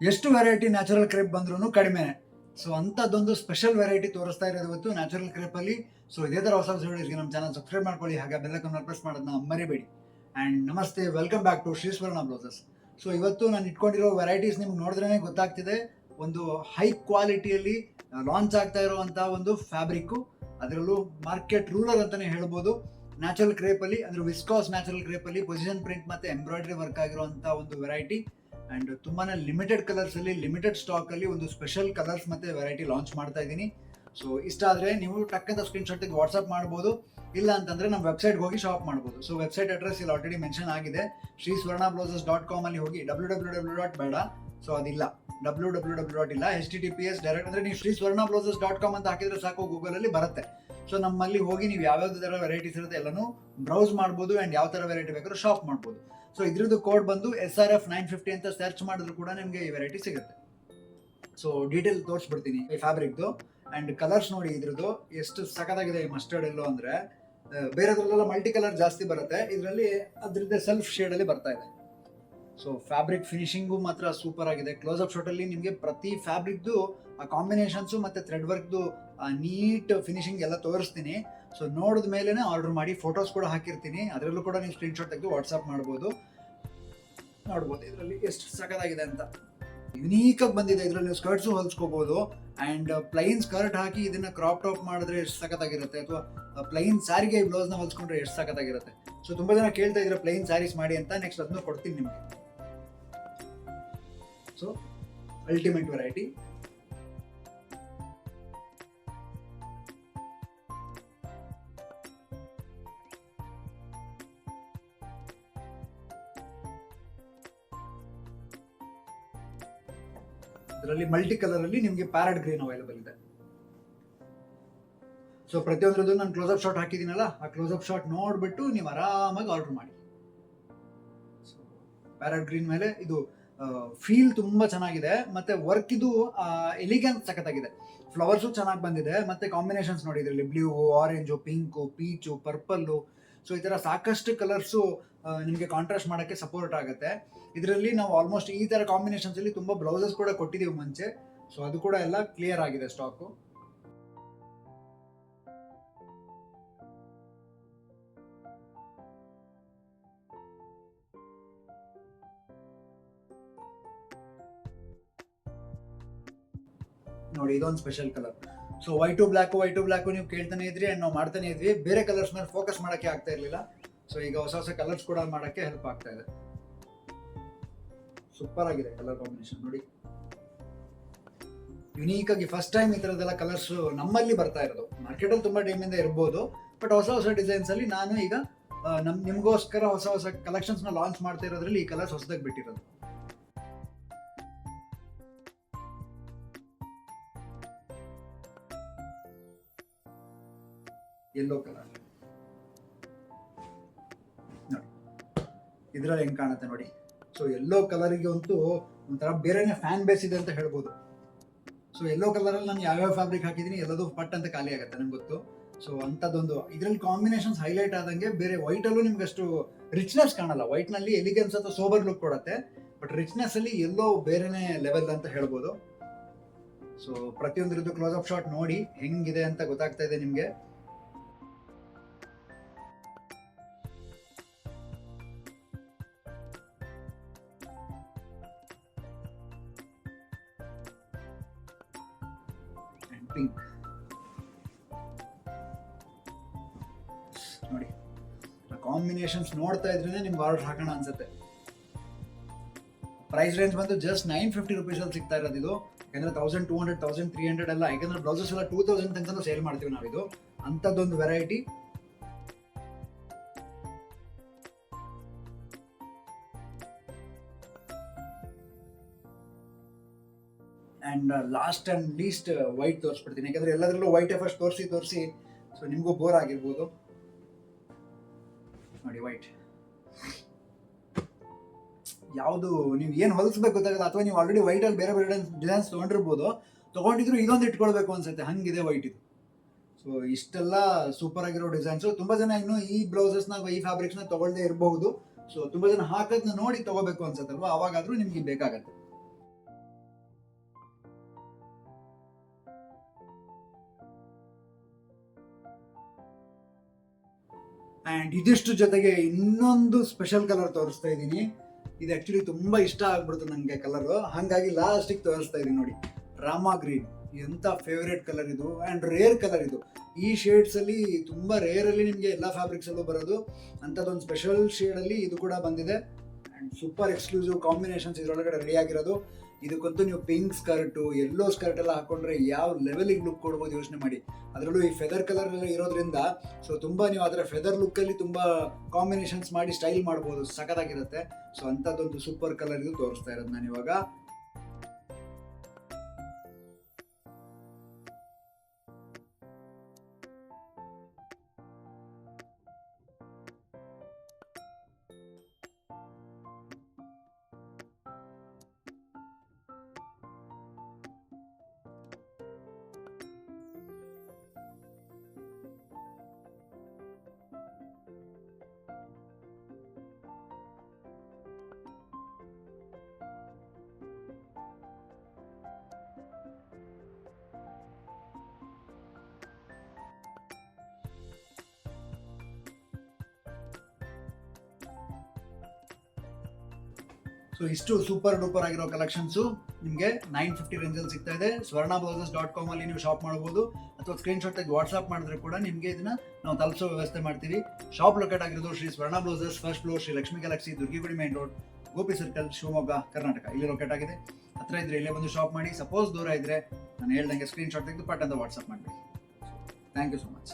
ಎಷ್ಟು variety natural crepe ಬಂದ್ರೂ ಕಡಿಮೆ. ಸೊ ಅಂಥದ್ದೊಂದು ಸ್ಪೆಷಲ್ ವೆರೈಟಿ ತೋರಿಸ್ತಾ ಇರೋದು ಇವತ್ತು ನ್ಯಾಚುರಲ್ ಕ್ರೇಪಲ್ಲಿ. ಸೊ ಇದೇ ಥರ ಹೊಸ ವಿಡಿಯೋಸ್ಗೆ ನಮ್ಮ ಚಾನಲ್ ಸಬ್ಸ್ಕ್ರೈಬ್ ಮಾಡ್ಕೊಳ್ಳಿ, ಹಾಗೆ ಬೆಲ್ ಐಕಾನ್ ಪ್ರೆಸ್ ಮಾಡೋದನ್ನ ಮರಿಬೇಡಿ. ಆ್ಯಂಡ್ ನಮಸ್ತೆ, welcome back to Shri Swarna blouses. So ಇವತ್ತು ನಾನು ಇಟ್ಕೊಂಡಿರೋ ವೆರೈಟೀಸ್ ನಿಮ್ಗೆ ನೋಡಿದ್ರೇ ಗೊತ್ತಾಗ್ತಿದೆ, ಒಂದು ಹೈ ಕ್ವಾಲಿಟಿಯಲ್ಲಿ ಲಾಂಚ್ ಆಗ್ತಾ ಇರುವಂಥ ಒಂದು ಫ್ಯಾಬ್ರಿಕ್ಕು, ಅದರಲ್ಲೂ ಮಾರ್ಕೆಟ್ ರೂಲರ್ ಅಂತಲೇ ಹೇಳ್ಬೋದು. ನ್ಯಾಚುರಲ್ ಕ್ರೇಪಲ್ಲಿ ಅಂದರೆ ವಿಸ್ಕಾಸ್ ನ್ಯಾಚುರಲ್ ಕ್ರೇಪಲ್ಲಿ ಪೊಸಿಷನ್ ಪ್ರಿಂಟ್ ಮತ್ತು ಎಂಬ್ರಾಯ್ಡ್ರಿ ವರ್ಕ್ ಆಗಿರುವಂಥ ಒಂದು ವೆರೈಟಿ. ಆ್ಯಂಡ್ ತುಂಬಾ ಲಿಮಿಟೆಡ್ ಕಲರ್ಸಲ್ಲಿ, ಲಿಮಿಟೆಡ್ ಸ್ಟಾಕಲ್ಲಿ ಒಂದು ಸ್ಪೆಷಲ್ ಕಲರ್ಸ್ ಮತ್ತು ವೆರೈಟಿ ಲಾಂಚ್ ಮಾಡ್ತಾ ಇದ್ದೀನಿ. ಸೊ ಇಷ್ಟ ಆದರೆ ನೀವು ಟಕ್ಕಂತ ಸ್ಕ್ರೀನ್ಶಾಟ್ ತೆಗೆದು ವಾಟ್ಸಪ್ ಮಾಡ್ಬೋದು, ಇಲ್ಲ ಅಂತಂದರೆ ನಮ್ಮ ವೆಬ್ಸೈಟ್ಗೆ ಹೋಗಿ ಶಾಪ್ ಮಾಡ್ಬೋದು. ಸೊ ವೆಬ್ಸೈಟ್ ಅಡ್ರೆಸ್ ಇಲ್ಲಿ ಆಲ್ರೆಡಿ ಮೆನ್ಷನ್ ಆಗಿದೆ, ಶ್ರೀಸ್ವರ್ಣಬ್ಲೌಸಸ್.com ಅಲ್ಲಿ ಹೋಗಿ www. ಬೇಡ, ಸೊ ಅದಿಲ್ಲ, www. ಇಲ್ಲ, HTTPS ಡೈರೆಕ್ಟ್ ಅಂದರೆ ನೀವು ಶ್ರೀಸ್ವರ್ಣಬ್ಲೌಸಸ್.com ಅಂತ ಹಾಕಿದ್ರೆ ಸಾಕು, ಗೂಗಲಲ್ಲಿ ಬರುತ್ತೆ. ಸೊ ನಮ್ಮಲ್ಲಿ ಹೋಗಿ ನೀವು ಯಾವ್ಯಾವ ಥರ ವೆರೈಟೀಸ್ ಇರುತ್ತೆ ಎಲ್ಲನೂ ಬ್ರೌಸ್ ಮಾಡ್ಬೋದು, ಆ್ಯಂಡ್ ಯಾವ ಥರ ವೆರೈಟಿ ಬೇಕಾದ್ರೂ ಶಾಪ್ ಮಾಡ್ಬೋದು. ಸೊ ಇದ್ರದ್ದು ಕೋಡ್ ಬಂದು SRF 950 ಅಂತ ಸರ್ಚ್ ಮಾಡಿದ್ರು ಕೂಡ ನಿಮಗೆ ಈ ವೆರೈಟಿ ಸಿಗುತ್ತೆ. ಸೊ ಡೀಟೇಲ್ ತೋರಿಸ್ಬಿಡ್ತೀನಿ ಈ ಫ್ಯಾಬ್ರಿಕ್ದು. ಆ್ಯಂಡ್ ಕಲರ್ಸ್ ನೋಡಿ ಇದ್ರದ್ದು ಎಷ್ಟು ಸಖತ್ತಾಗಿದೆ. ಈ ಮಸ್ಟರ್ಡ್ ಎಲ್ಲೋ ಅಂದರೆ ಬೇರೆದ್ರಲ್ಲೆಲ್ಲ ಮಲ್ಟಿ ಕಲರ್ ಜಾಸ್ತಿ ಬರುತ್ತೆ, ಇದರಲ್ಲಿ ಅದರದ್ದೇ ಸೆಲ್ಫ್ ಶೇಡಲ್ಲಿ ಬರ್ತಾ ಇದೆ. ಸೊ ಫ್ಯಾಬ್ರಿಕ್ ಫಿನಿಶಿಂಗು ಮಾತ್ರ ಸೂಪರ್ ಆಗಿದೆ. ಕ್ಲೋಸ್ಅಪ್ ಶಾಟಲ್ಲಿ ನಿಮಗೆ ಪ್ರತಿ ಫ್ಯಾಬ್ರಿಕ್ದು ಆ ಕಾಂಬಿನೇಷನ್ಸು ಮತ್ತು ಥ್ರೆಡ್ ವರ್ಕ್ದು ನೀಟ್ ಫಿನಿಶಿಂಗ್ ಎಲ್ಲ ತೋರಿಸ್ತೀನಿ. ಸೊ ನೋಡಿದ ಮೇಲೇ ಆರ್ಡರ್ ಮಾಡಿ, ಫೋಟೋಸ್ ಕೂಡ ಹಾಕಿರ್ತೀನಿ, ಅದರಲ್ಲೂ ಕೂಡ ನೀವು ಸ್ಕ್ರೀನ್ಶಾಟ್ ತೆಗೆದು ವಾಟ್ಸಪ್ ಮಾಡ್ಬೋದು. ನೋಡ್ಬೋದು ಇದರಲ್ಲಿ ಎಷ್ಟು ಸಖತ್ತಾಗಿದೆ ಅಂತ. ಯುನೀಕಾಗಿ ಬಂದಿದೆ. ಇದರಲ್ಲಿ ನೀವು ಸ್ಕರ್ಟ್ಸು ಹೊಲ್ಸ್ಕೋಬೋದು, ಆ್ಯಂಡ್ ಪ್ಲೈನ್ ಸ್ಕರ್ಟ್ ಹಾಕಿ ಇದನ್ನು ಕ್ರಾಪ್ ಟಾಪ್ ಮಾಡಿದ್ರೆ ಎಷ್ಟು ಸಖತ್ತಾಗಿರುತ್ತೆ, ಅಥವಾ ಪ್ಲೈನ್ ಸ್ಯಾರಿಗೆ ಈ ಬ್ಲೌಸ್ನ ಹೊಲ್ಸ್ಕೊಂಡ್ರೆ ಎಷ್ಟು ಸಖತ್ತಾಗಿರುತ್ತೆ. ಸೊ ತುಂಬ ಜನ ಕೇಳ್ತಾ ಇದ್ರೆ ಪ್ಲೈನ್ ಸ್ಯಾರೀಸ್ ಮಾಡಿ ಅಂತ, ನೆಕ್ಸ್ಟ್ ಅದನ್ನು ಕೊಡ್ತೀನಿ ನಿಮಗೆ. So ultimate variety. ಇದರಲ್ಲಿ ಮಲ್ಟಿ ಕಲರ್ ಅಲ್ಲಿ ನಿಮಗೆ ಪ್ಯಾರಟ್ ಗ್ರೀನ್ ಅವೈಲೇಬಲ್ ಇದೆ. ಸೊ ಪ್ರತಿಯೊಂದ್ರದ್ದು ನಾನು ಕ್ಲೋಸ್ಅಪ್ ಶಾಟ್ ಹಾಕಿದ್ದೀನಲ್ಲ, ಆ ಕ್ಲೋಸ್ಅಪ್ ಶಾಟ್ ನೋಡ್ಬಿಟ್ಟು ನೀವು ಆರಾಮಾಗಿ ಆರ್ಡರ್ ಮಾಡಿ. ಸೊ ಪ್ಯಾರಟ್ ಗ್ರೀನ್ ಮೇಲೆ ಇದು ಫೀಲ್ ತುಂಬ ಚೆನ್ನಾಗಿದೆ, ಮತ್ತೆ ವರ್ಕ್ ಇದು ಎಲಿಗೆನ್ಸ್ ಸಖತ್ತಾಗಿದೆ. ಫ್ಲವರ್ಸು ಚೆನ್ನಾಗಿ ಬಂದಿದೆ, ಮತ್ತೆ ಕಾಂಬಿನೇಷನ್ಸ್ ನೋಡಿ ಇದರಲ್ಲಿ blue, orange, pink, peach, purple. So ಈ ಥರ ಸಾಕಷ್ಟು ಕಲರ್ಸು ನಿಮಗೆ ಕಾಂಟ್ರಾಸ್ಟ್ ಮಾಡೋಕ್ಕೆ ಸಪೋರ್ಟ್ ಆಗುತ್ತೆ. ಇದರಲ್ಲಿ ನಾವು ಆಲ್ಮೋಸ್ಟ್ ಈ ಥರ ಕಾಂಬಿನೇಷನ್ಸಲ್ಲಿ ತುಂಬ ಬ್ಲೌಸಸ್ ಕೂಡ ಕೊಟ್ಟಿದ್ದೀವಿ ಮುಂಚೆ. ಸೊ ಅದು ಕೂಡ ಎಲ್ಲ ಕ್ಲಿಯರ್ ಆಗಿದೆ ಸ್ಟಾಕು. ನೋಡಿ ಇದೊಂದು special colour. So white black ನೀವು ಕೇಳ್ತಾನೆ ಇದ್ರಿ, ಆ್ಯಂಡ್ ನಾವು ಮಾಡ್ತಾನೆ ಇದ್ವಿ. ಬೇರೆ ಕಲರ್ಸ್ ಮೇಲೆ ಫೋಕಸ್ ಮಾಡೋಕ್ಕೆ ಆಗ್ತಾ ಇರಲಿಲ್ಲ. ಸೊ ಈಗ ಹೊಸ ಹೊಸ ಕಲರ್ಸ್ ಕೂಡ ಮಾಡೋಕ್ಕೆ ಹೆಲ್ಪ್ ಆಗ್ತಾ ಇದೆ. ಸೂಪರ್ ಆಗಿದೆ ಕಲರ್ ಕಾಂಬಿನೇಷನ್ ನೋಡಿ. ಯುನೀಕ್ ಆಗಿ ಫಸ್ಟ್ ಟೈಮ್ ಈ ಥರದ್ದೆಲ್ಲ ಕಲರ್ಸ್ ನಮ್ಮಲ್ಲಿ ಬರ್ತಾ ಇರೋದು. ಮಾರ್ಕೆಟಲ್ಲಿ ತುಂಬ ಟೈಮಿಂದ ಇರ್ಬೋದು, ಬಟ್ ಹೊಸ ಹೊಸ ಡಿಸೈನ್ಸ್ ಅಲ್ಲಿ ನಾನು ಈಗ ನಿಮಗೋಸ್ಕರ ಹೊಸ ಹೊಸ ಕಲೆಕ್ಷನ್ಸ್ನ ಲಾಂಚ್ ಮಾಡ್ತಾ ಇರೋದ್ರಲ್ಲಿ ಈ ಕಲರ್ಸ್ ಹೊಸದಾಗಿ ಬಿಟ್ಟಿರೋದು. ಯೆಲ್ಲೋ ಕಲರ್ ನೋಡಿ, ಇದ್ರಲ್ಲಿ ಹೆಂಗ್ ಕಾಣುತ್ತೆ ನೋಡಿ. ಸೊ ಯೆಲ್ಲೋ ಕಲರಿಗೆ ಅಂತೂ ಒಂಥರ ಬೇರೆನೇ ಫ್ಯಾನ್ ಬೇಸ್ ಇದೆ ಅಂತ ಹೇಳ್ಬೋದು. ಸೊ ಯೆಲ್ಲೋ ಕಲರಲ್ಲಿ ನಾನು ಯಾವ್ಯಾವ ಫ್ಯಾಬ್ರಿಕ್ ಹಾಕಿದ್ದೀನಿ ಎಲ್ಲದೂ ಪಟ್ ಅಂತ ಖಾಲಿ ಆಗುತ್ತೆ, ನಂಗೆ ಗೊತ್ತು. ಸೊ ಅಂಥದ್ದೊಂದು ಇದರಲ್ಲಿ ಕಾಂಬಿನೇಷನ್ಸ್ ಹೈಲೈಟ್ ಆದಂಗೆ ಬೇರೆ ವೈಟಲ್ಲೂ ನಿಮ್ಗೆ ಅಷ್ಟು ರಿಚ್ನೆಸ್ ಕಾಣಲ್ಲ. ವೈಟ್ನಲ್ಲಿ ಎಲಿಗೆನ್ಸ್ ಅಥವಾ ಸೋಬರ್ ಲುಕ್ ಕೊಡುತ್ತೆ, ಬಟ್ ರಿಚ್ನೆಸ್ ಅಲ್ಲಿ ಎಲ್ಲೋ ಬೇರೆನೇ ಲೆವೆಲ್ ಅಂತ ಹೇಳ್ಬೋದು. ಸೊ ಪ್ರತಿಯೊಂದರದ್ದು ಕ್ಲೋಸ್ಅಪ್ ಶಾಟ್ ನೋಡಿ ಹೆಂಗಿದೆ ಅಂತ ಗೊತ್ತಾಗ್ತಾ ಇದೆ ನಿಮಗೆ. ಪಿಂಕ್ ನೋಡಿ, ಕಾಂಬಿನೇಷನ್ಸ್ ನೋಡ್ತಾ ಇದ್ರೆ ನಿಮ್ಗೆ ಆರ್ಡರ್ ಹಾಕೋಣ ಅನ್ಸುತ್ತೆ. ಪ್ರೈಸ್ ರೇಂಜ್ ಬಂದು ಜಸ್ಟ್ 950 rupees ಅಲ್ಲಿ ಸಿಗ್ತಾ ಇರೋದು ಇದು. ಯಾಕಂದ್ರೆ 1200, 1300 ಎಲ್ಲ, ಯಾಕಂದ್ರೆ ಬ್ಲೌಸಸ್ ಎಲ್ಲ 2000 ತನಕ ಸೇಲ್ ಮಾಡ್ತೀವಿ ನಾವಿದು. ಅಂಥದ್ದೊಂದು variety. And last and least white ತೋರಿಸ್ಬಿಡ್ತೀನಿ, ಯಾಕಂದರೆ ಎಲ್ಲದರಲ್ಲೂ ವೈಟೇ ಫಸ್ಟ್ ತೋರಿಸಿ ಸೊ ನಿಮಗೂ ಬೋರ್ ಆಗಿರ್ಬೋದು. ನೋಡಿ ವೈಟ್ ಯಾವುದು ನೀವು ಏನು ಹೊಲಿಸ್ಬೇಕು ಗೊತ್ತಾಗಲ್ಲ, ಅಥವಾ ನೀವು ಆಲ್ರೆಡಿ ವೈಟಲ್ಲಿ ಬೇರೆ ಬೇರೆ ಡಿಸೈನ್ಸ್ ತೊಗೊಂಡಿದ್ರು ಇದೊಂದು ಇಟ್ಕೊಳ್ಬೇಕು ಅನ್ಸುತ್ತೆ, ಹಂಗಿದೆ ವೈಟ್ ಇದು. ಸೊ ಇಷ್ಟೆಲ್ಲ ಸೂಪರ್ ಆಗಿರೋ ಡಿಸೈನ್ಸು. ತುಂಬ ಜನ ಇನ್ನೂ ಈ ಬ್ಲೌಸಸ್ನ ಈ ಫ್ಯಾಬ್ರಿಕ್ಸ್ನ ತೊಗೊಳ್ಳದೇ ಇರಬಹುದು. ಸೊ ತುಂಬ ಜನ ಹಾಕೋದನ್ನ ನೋಡಿ ತೊಗೋಬೇಕು ಅನ್ಸುತ್ತಲ್ವ, ಅವಾಗಾದರೂ ನಿಮ್ಗೆ ಬೇಕಾಗತ್ತೆ. ಆ್ಯಂಡ್ ಇದಿಷ್ಟು ಜೊತೆಗೆ ಇನ್ನೊಂದು ಸ್ಪೆಷಲ್ ಕಲರ್ ತೋರಿಸ್ತಾ ಇದ್ದೀನಿ. ಇದು ಆ್ಯಕ್ಚುಲಿ ತುಂಬ ಇಷ್ಟ ಆಗ್ಬಿಡ್ತು ನನಗೆ ಕಲರು, ಹಾಗಾಗಿ ಲಾಸ್ಟಿಗೆ ತೋರಿಸ್ತಾ ಇದ್ದೀನಿ ನೋಡಿ. ರಾಮಾ ಗ್ರೀನ್ ಎಂಥ ಫೇವ್ರೇಟ್ ಕಲರ್ ಇದು, ಆ್ಯಂಡ್ ರೇರ್ ಕಲರ್ ಇದು. ಈ ಶೇಡ್ಸಲ್ಲಿ ತುಂಬ ರೇರಲ್ಲಿ ನಿಮಗೆ ಎಲ್ಲ ಫ್ಯಾಬ್ರಿಕ್ಸಲ್ಲೂ ಬರೋದು, ಅಂಥದ್ದೊಂದು ಸ್ಪೆಷಲ್ ಶೇಡಲ್ಲಿ ಇದು ಕೂಡ ಬಂದಿದೆ. ಆ್ಯಂಡ್ ಸೂಪರ್ ಎಕ್ಸ್ಕ್ಲೂಸಿವ್ ಕಾಂಬಿನೇಷನ್ಸ್ ಇದರೊಳಗಡೆ ರೆಡಿ ಆಗಿರೋದು. ಇದಕ್ಕಂತೂ ನೀವು ಪಿಂಕ್ ಸ್ಕರ್ಟು, ಯೆಲ್ಲೋ ಸ್ಕರ್ಟ್ ಎಲ್ಲ ಹಾಕೊಂಡ್ರೆ ಯಾವ ಲೆವೆಲಿಗೆ ಲುಕ್ ಕೊಡ್ಬೋದು ಯೋಚನೆ ಮಾಡಿ. ಅದರಲ್ಲೂ ಈ ಫೆದರ್ ಕಲರ್ ಎಲ್ಲ ಇರೋದ್ರಿಂದ ಸೊ ತುಂಬ ನೀವು ಅದರ ಫೆದರ್ ಲುಕ್ಕಲ್ಲಿ ತುಂಬ ಕಾಂಬಿನೇಷನ್ಸ್ ಮಾಡಿ ಸ್ಟೈಲ್ ಮಾಡ್ಬೋದು, ಸಖತ್ತಾಗಿರುತ್ತೆ. ಸೊ ಅಂಥದ್ದೊಂದು ಸೂಪರ್ ಕಲರ್ ಇದು ತೋರಿಸ್ತಾ ಇರೋದು ನಾನು ಇವಾಗ. ಸೊ ಇಷ್ಟು ಸೂಪರ್ ಡೂಪರ್ ಆಗಿರೋ ಕಲೆಕ್ಷನ್ಸು ನಿಮಗೆ 950 ರೇಂಜಲ್ಲಿ ಸಿಗ್ತಾ ಇದೆ. swarnablouses.com ಅಲ್ಲಿ ನೀವು ಶಾಪ್ ಮಾಡ್ಬೋದು, ಅಥವಾ ಸ್ಕ್ರೀನ್ಶಾಟ್ ತೆಗೆದು ವಾಟ್ಸ್ಆಪ್ ಮಾಡಿದ್ರೆ ಕೂಡ ನಿಮಗೆ ಇದನ್ನ ನಾವು ತಲುಪಿಸೋ ವ್ಯವಸ್ಥೆ ಮಾಡ್ತೀವಿ. ಶಾಪ್ ಲೊಕೇಟ್ ಆಗಿರೋದು Shri Swarna blouses, first floor, Shri Lakshmi galaxy, Durgigudi main road, Gopi circle, Shivamogga, Karnataka. ಇಲ್ಲಿ ಲೊಕೇಟ್ ಆಗಿದೆ. ಹತ್ರ ಇದ್ರೆ ಇಲ್ಲೇ ಬಂದು ಶಾಪ್ ಮಾಡಿ. ಸಪೋಸ್ ದೂರ ಇದ್ರೆ ನಾನು ಹೇಳ್ದಂಗೆ ಸ್ಕ್ರೀನ್ಶಾಟ್ ತೆಗೆದು ಪಟ್ ಅಂತ ವಾಟ್ಸ್ಆಪ್ ಮಾಡಬೇಡಿ. Thank you so much.